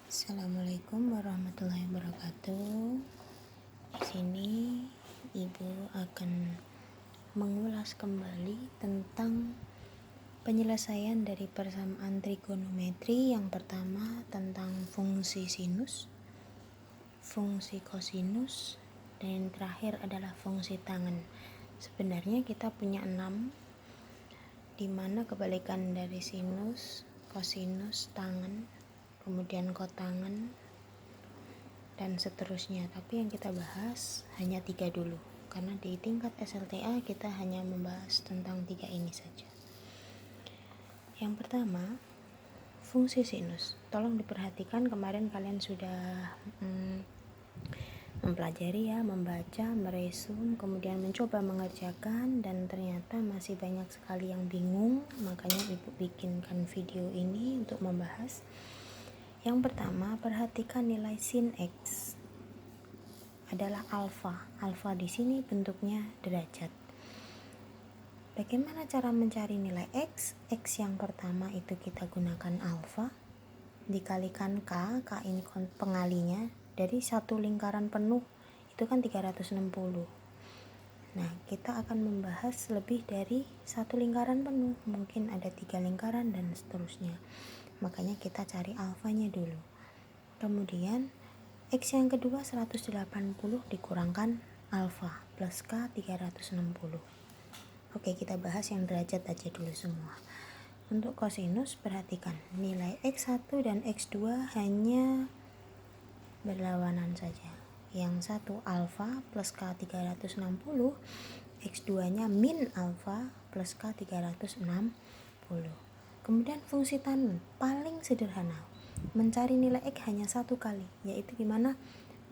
Assalamualaikum warahmatullahi wabarakatuh. Di sini Ibu akan mengulas kembali tentang penyelesaian dari persamaan trigonometri. Yang pertama tentang fungsi sinus, fungsi kosinus, dan yang terakhir adalah fungsi tangen. Sebenarnya kita punya 6, dimana kebalikan dari sinus, kosinus, tangen, kemudian kotangen, dan seterusnya. Tapi yang kita bahas hanya 3 dulu, karena di tingkat SLTA kita hanya membahas tentang 3 ini saja. Yang pertama, fungsi sinus. Tolong diperhatikan, kemarin kalian sudah mempelajari ya, membaca, meresum, kemudian mencoba mengerjakan, dan ternyata masih banyak sekali yang bingung. Makanya Ibu bikinkan video ini untuk membahas. Yang pertama, perhatikan nilai sin X adalah alfa. Alfa di sini bentuknya derajat. Bagaimana cara mencari nilai X? X yang pertama itu kita gunakan alfa dikalikan K. K ini pengalinya. Dari satu lingkaran penuh itu kan 360. Nah, kita akan membahas lebih dari satu lingkaran penuh. Mungkin ada 3 lingkaran dan seterusnya. Makanya kita cari alfanya dulu. Kemudian X yang kedua 180 dikurangkan alfa plus K 360. Oke, kita bahas yang derajat aja dulu semua. Untuk kosinus, perhatikan nilai X1 dan X2 hanya berlawanan saja. Yang satu alfa plus K 360, X2 nya min alfa plus K 360. Kemudian fungsi tan paling sederhana, mencari nilai X hanya satu kali, yaitu dimana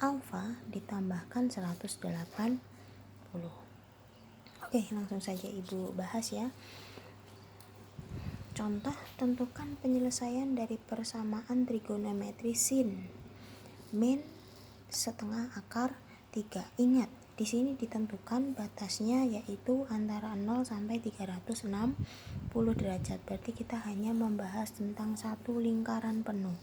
alfa ditambahkan 180. Oke, langsung saja Ibu bahas ya. Contoh, tentukan penyelesaian dari persamaan trigonometri sin min setengah akar 3. Ingat, di sini ditentukan batasnya yaitu antara 0 sampai 360 derajat. Berarti kita hanya membahas tentang satu lingkaran penuh.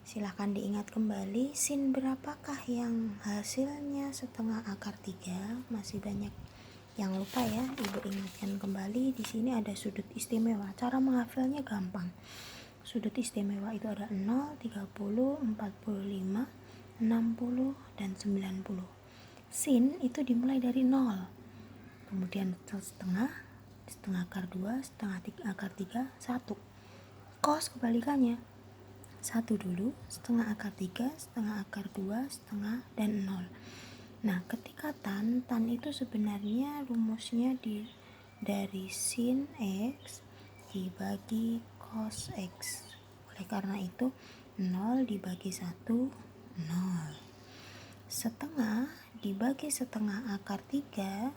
Silahkan diingat kembali, sin berapakah yang hasilnya setengah akar 3? Masih banyak yang lupa ya. Ibu ingatkan kembali, di sini ada sudut istimewa. Cara menghafalnya gampang. Sudut istimewa itu ada 0, 30, 45, 60, dan 90. Sin itu dimulai dari 0. Kemudian setengah akar 2, setengah akar 3, 1. Cos kebalikannya. 1 dulu, setengah akar 3, setengah akar 2, setengah, dan 0. Nah, ketika tan itu sebenarnya rumusnya dari sin X dibagi cos X. Oleh karena itu 0 dibagi 1, 0. Setengah dibagi setengah akar 3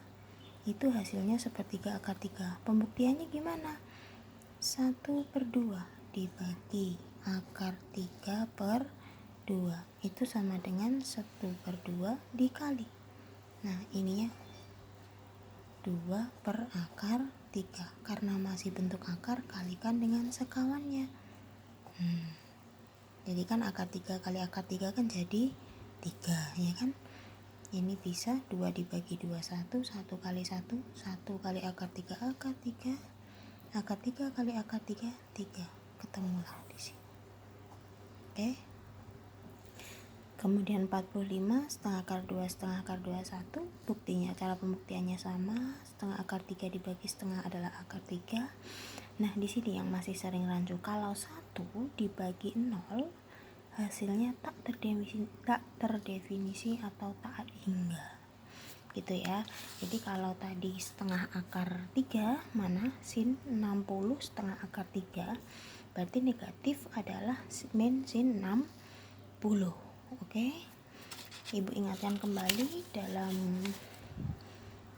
itu hasilnya sepertiga akar 3. Pembuktiannya gimana? 1/2 dibagi akar 3/2 itu sama dengan 1/2 dikali. Nah, ini ya 2 per akar 3. Karena masih bentuk akar, kalikan dengan sekawannya. Jadi kan akar 3 kali akar 3 kan jadi 3, ya kan? Ini bisa 2 dibagi 2, 1 kali 1 kali akar 3 akar 3 akar 3 kali akar 3 ketemulah di sini. Oke. Kemudian 45 setengah akar 2 setengah akar 2 1. Buktinya, cara pembuktiannya sama. Setengah akar 3 dibagi setengah adalah akar 3. Nah, di sini yang masih sering rancu, kalau 1 dibagi 0 hasilnya tak terdefinisi atau tak hingga. Gitu ya. Jadi kalau tadi setengah akar 3 mana? Sin 60 setengah akar 3. Berarti negatif adalah min sin 60. Oke. Ibu ingatkan kembali dalam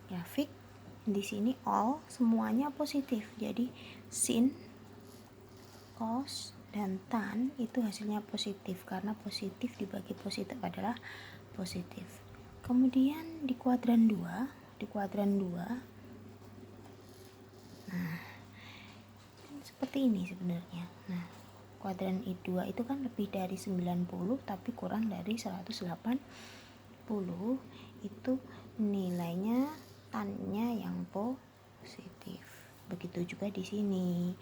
grafik di sini all semuanya positif. Jadi sin, cos, dan tan itu hasilnya positif karena positif dibagi positif adalah positif. Kemudian di kuadran 2, nah seperti ini sebenarnya. Nah, Kuadran I2 itu kan lebih dari 90 tapi kurang dari 180, itu nilainya tannya yang positif. Begitu juga di sini.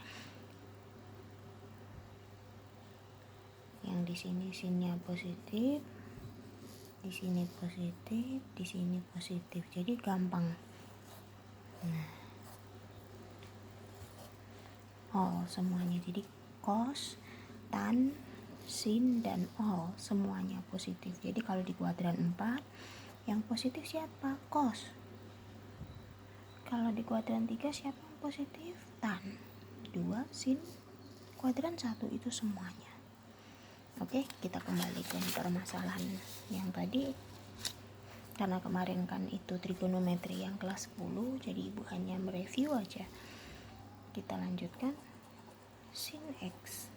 Yang di sini sinnya positif, di sini positif, di sini positif. Jadi gampang. Nah, semuanya. Jadi cos, tan, sin, dan semuanya positif. Jadi kalau di kuadran 4 yang positif siapa? Cos. Kalau di kuadran 3 siapa yang positif? Tan. 2, sin. Kuadran 1 itu semuanya. Oke, kita kembali ke permasalahan yang tadi. Karena kemarin kan itu trigonometri yang kelas 10, jadi ibu hanya mereview aja. Kita lanjutkan. Sin X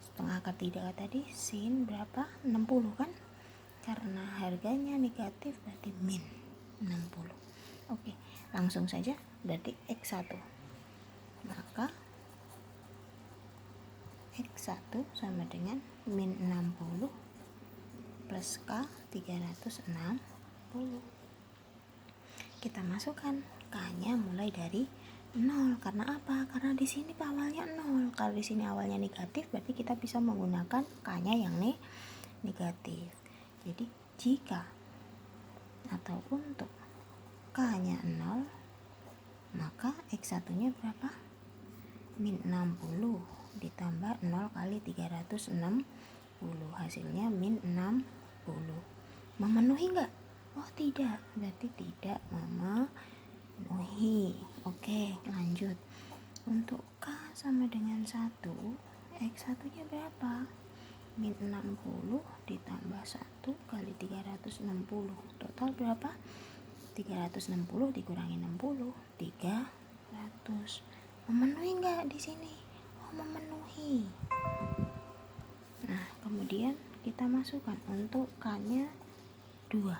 setengah akar 3 tadi, sin berapa? 60 kan? Karena harganya negatif berarti min 60. Oke, langsung saja. Berarti X1. Maka X1 sama dengan min 60 plus K 360. Kita masukkan K-nya mulai dari 0. Karena apa? Karena di sini awalnya 0. Kalau di sini awalnya negatif, berarti kita bisa menggunakan K-nya yang negatif. Jadi jika atau untuk K-nya 0, maka X1-nya berapa? Min 60 ditambah 0 kali 360. Hasilnya min 60. Memenuhi enggak? Oh tidak, berarti tidak memenuhi. Oke, lanjut. Untuk K sama dengan 1, X1 nya berapa? Min 60 ditambah 1 kali 360. Total berapa? 360 dikurangi 60, 300. Memenuhi enggak di sini? Oh, memenuhi. Nah, kemudian kita masukkan untuk K-nya 2.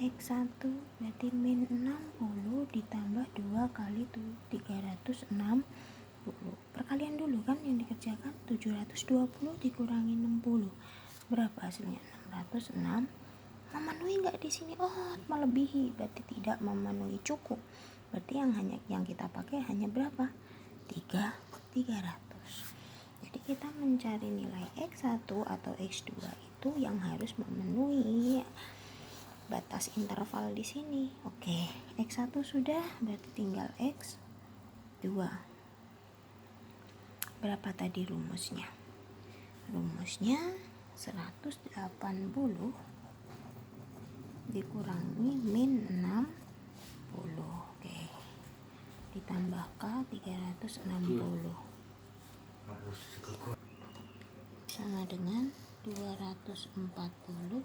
X1 berarti min 60 ditambah 2 kali 360. Perkalian dulu kan yang dikerjakan. 720 dikurangi 60. Berapa hasilnya? 606. Memenuhi enggak di sini? Oh, melebihi. Berarti tidak memenuhi, cukup. Berarti yang kita pakai hanya berapa? 300. Jadi kita mencari nilai X1 atau X2 itu yang harus memenuhi batas interval di sini. Oke, X1 sudah, berarti tinggal X2. Berapa tadi rumusnya? Rumusnya 180 dikurangi min 60. Oke. Ditambah K 360. Sama dengan 240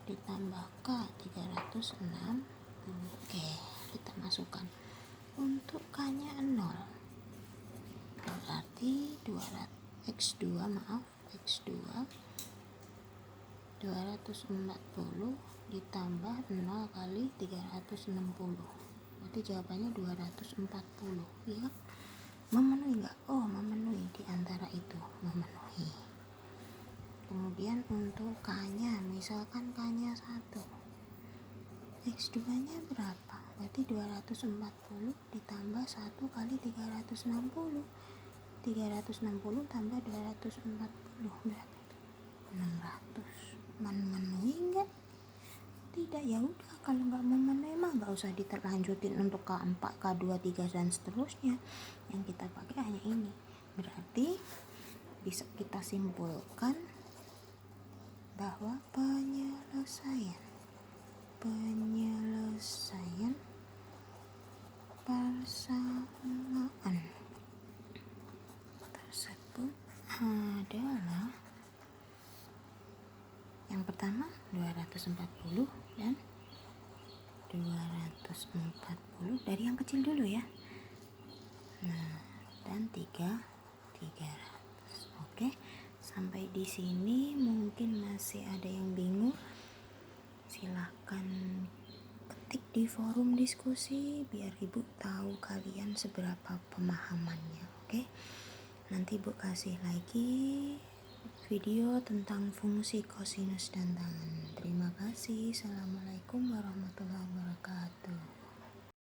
ditambah K 360. Oke, kita masukkan. Untuk K-nya 0. Berarti X2 240 ditambah 0 kali 360. Berarti jawabannya 240. Iya? Memenuhi enggak? Oh, memenuhi. Di antara itu memenuhi. Kemudian untuk K-nya, misalkan K-nya 1, X2 nya berapa? Berarti 240 ditambah 1 kali 360. 360 tambah 240 berapa? 600. Memenuhi enggak? Tidak. Ya udah, kalau enggak memenuhi mah enggak usah diterlanjutin untuk K4, K2, 3 dan seterusnya. Yang kita pakai hanya ini. Berarti bisa kita simpulkan bahwa penyelesaian persamaan tersebut adalah yang pertama 240 dan 240 dari yang kecil dulu ya. Nah, dan 300. Oke, sampai di sini mungkin masih ada yang bingung. Silahkan ketik di forum diskusi biar ibu tahu kalian seberapa pemahamannya. Oke, Nanti Bu kasih lagi video tentang fungsi kosinus dan tangen. Terima kasih. Assalamualaikum warahmatullahi wabarakatuh.